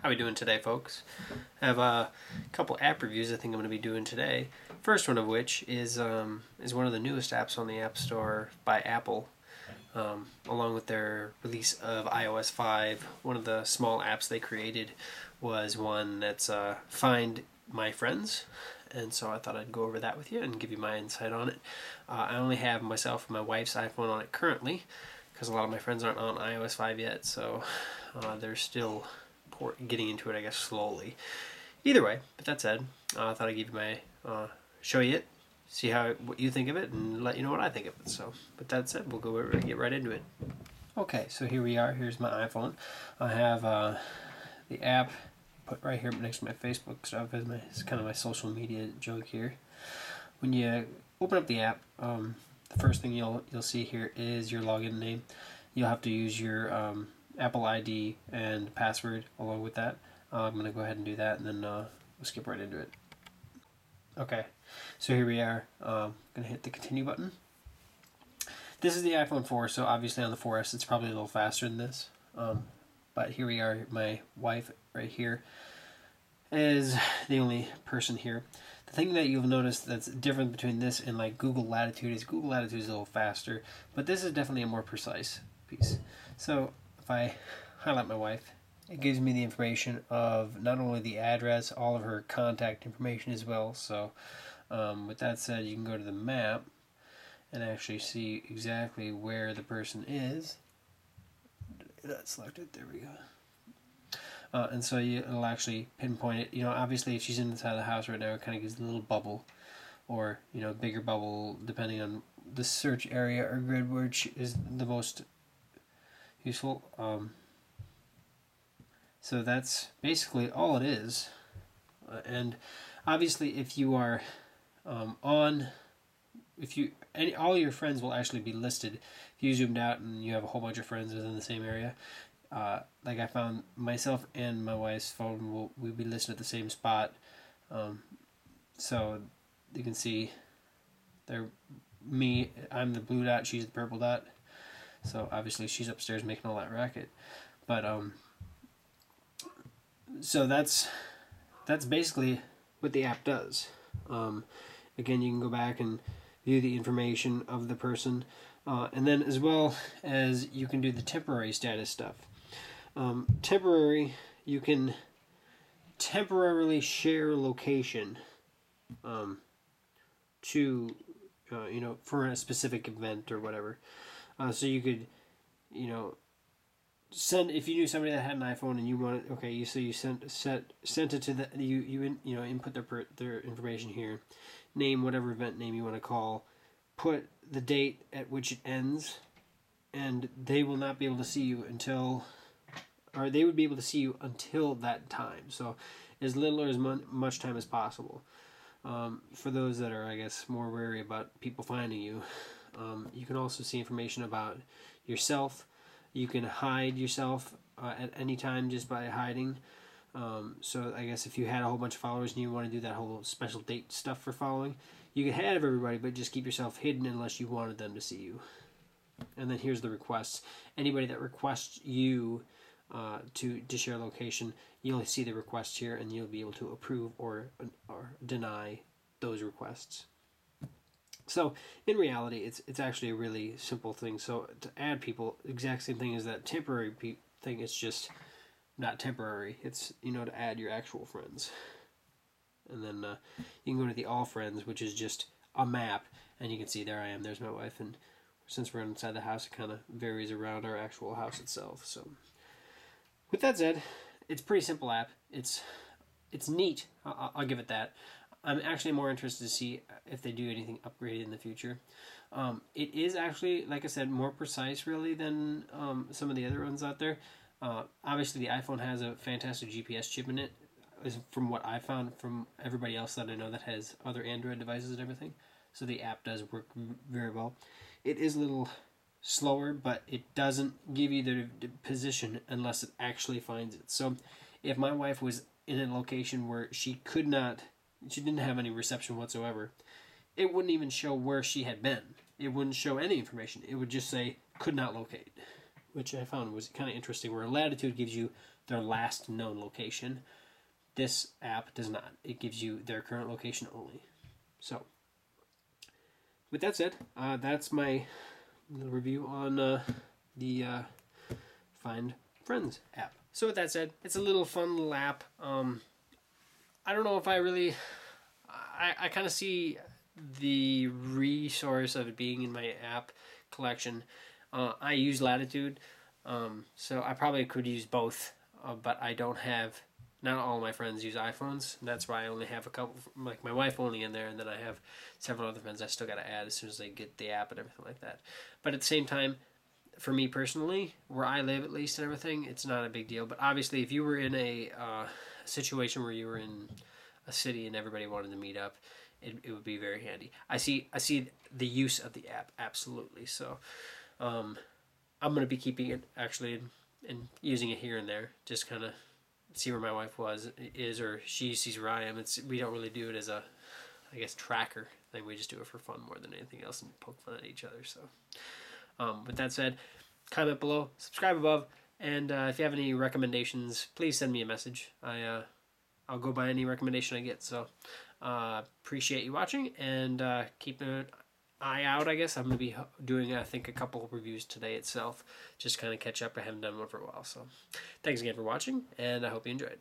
How we doing today, folks? I have a couple app reviews I think I'm going to be doing today. First one of which is one of the newest apps on the App Store by Apple. Along with their release of iOS 5, one of the small apps they created was one that's Find My Friends. And so I thought I'd go over that with you and give you my insight on it. I only have myself and my wife's iPhone on it currently because a lot of my friends aren't on iOS 5 yet, so they're still getting into it, I guess, slowly. Either way, but that said, I thought I'd give you my show you it, see what you think of it, and let you know what I think of it. So, but that said, we'll go get right into it. Okay, so here we are. Here's my iPhone. I have the app put right here next to my Facebook stuff. It's kind of my social media joke here. When you open up the app, the first thing you'll see here is your login name. You'll have to use your Apple ID and password along with that. I'm going to go ahead and do that, and then we'll skip right into it. Okay, so here we are. I'm going to hit the continue button. This is the iPhone 4, so obviously on the 4S it's probably a little faster than this. But here we are. My wife right here is the only person here. The thing that you'll notice that's different between this and like Google Latitude is Google Latitude is a little faster, but this is definitely a more precise piece. So if I highlight my wife, it gives me the information of not only the address, all of her contact information as well. So with that said, you can go to the map and actually see exactly where the person is. That's selected. There we go. And so it'll actually pinpoint it. You know, obviously, if she's inside the house right now, it kind of gives a little bubble, or bigger bubble, depending on the search area or grid which is the most useful. So that's basically all it is. And obviously, if you are all your friends will actually be listed. If you zoomed out and you have a whole bunch of friends within the same area, like I found myself and my wife's phone will be listed at the same spot. So you can see I'm the blue dot, she's the purple dot. So obviously she's upstairs making all that racket. But so that's basically what the app does. Again, you can go back and view the information of the person, and then as well as you can do the temporary status stuff. Temporary, you can temporarily share location to for a specific event or whatever. So you could send, if you knew somebody that had an iPhone and you wanted, so you sent it to the input their information here, name whatever event name you want to call, put the date at which it ends, and they will not be able to see you they would be able to see you until that time. So as little or as much time as possible. For those that are, I guess, more wary about people finding you, you can also see information about yourself. You can hide yourself at any time just by hiding. So I guess if you had a whole bunch of followers and you want to do that whole special date stuff for following, you can have everybody, but just keep yourself hidden unless you wanted them to see you. And then here's the requests. Anybody that requests you to share location, you'll see the request here, and you'll be able to approve or deny those requests. So in reality, it's actually a really simple thing. So to add people, exact same thing as that temporary thing. It's just not temporary. It's to add your actual friends, and then you can go to the all friends, which is just a map, and you can see there I am. There's my wife, and since we're inside the house, it kind of varies around our actual house itself. So with that said, it's a pretty simple app. It's neat. I'll give it that. I'm actually more interested to see if they do anything upgraded in the future. It is actually, like I said, more precise really than some of the other ones out there. Obviously, the iPhone has a fantastic GPS chip in it, from what I found from everybody else that I know that has other Android devices and everything. So the app does work very well. It is a little slower, but it doesn't give you the position unless it actually finds it. So if my wife was in a location where she didn't have any reception whatsoever, it wouldn't even show where she had been. It wouldn't show any information. It would just say, could not locate. which I found was kind of interesting, where Latitude gives you their last known location. This app does not. It gives you their current location only. So, with that said, that's my little review on the Find Friends app. So with that said, it's a little fun little app. I don't know if I really... I kind of see the resource of it being in my app collection. I use Latitude, so I probably could use both, but I don't have... Not all my friends use iPhones. That's why I only have a couple, like my wife only in there, and then I have several other friends I still got to add as soon as they get the app and everything like that. But at the same time, for me personally, where I live at least and everything, it's not a big deal. But obviously, if you were in a situation where you were in a city and everybody wanted to meet up, it would be very handy. I see the use of the app, absolutely. So I'm going to be keeping it actually and using it here and there, just kind of see where my wife is, or she sees where I am. We don't really do it as a, I guess, tracker thing. We just do it for fun more than anything else and poke fun at each other. So, with that said, comment below, subscribe above, and if you have any recommendations, please send me a message. I'll go by any recommendation I get. So, appreciate you watching, and keep an eye out. I guess I'm gonna be doing, I think, a couple of reviews today itself, just kind of catch up. I haven't done one for a while. So, thanks again for watching, and I hope you enjoyed.